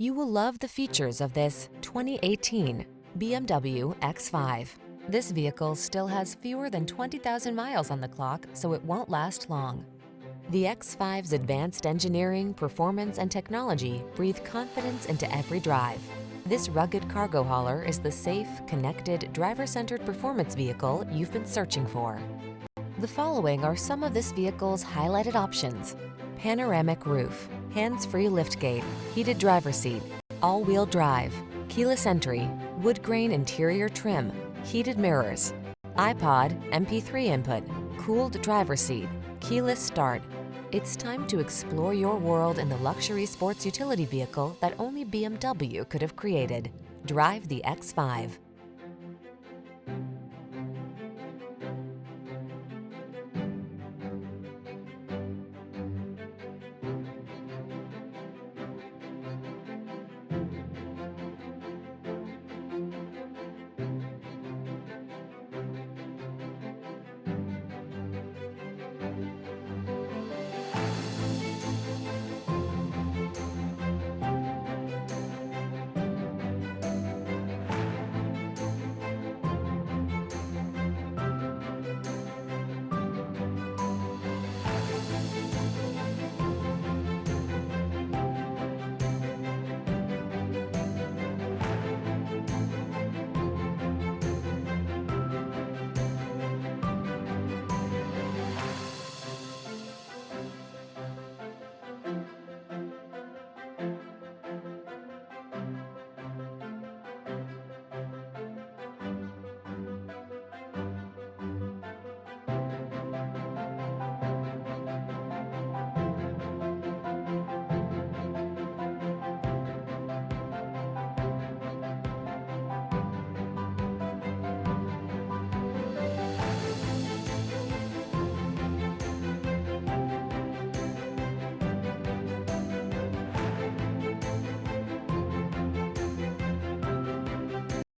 You will love the features of this 2018 BMW X5. This vehicle still has fewer than 20,000 miles on the clock, so it won't last long. The X5's advanced engineering, performance, and technology breathe confidence into every drive. This rugged cargo hauler is the safe, connected, driver-centered performance vehicle you've been searching for. The following are some of this vehicle's highlighted options: panoramic roof, hands-free liftgate, heated driver's seat, all-wheel drive, keyless entry, wood grain interior trim, heated mirrors, iPod, MP3 input, cooled driver's seat, keyless start. It's time to explore your world in the luxury sports utility vehicle that only BMW could have created. Drive the X5.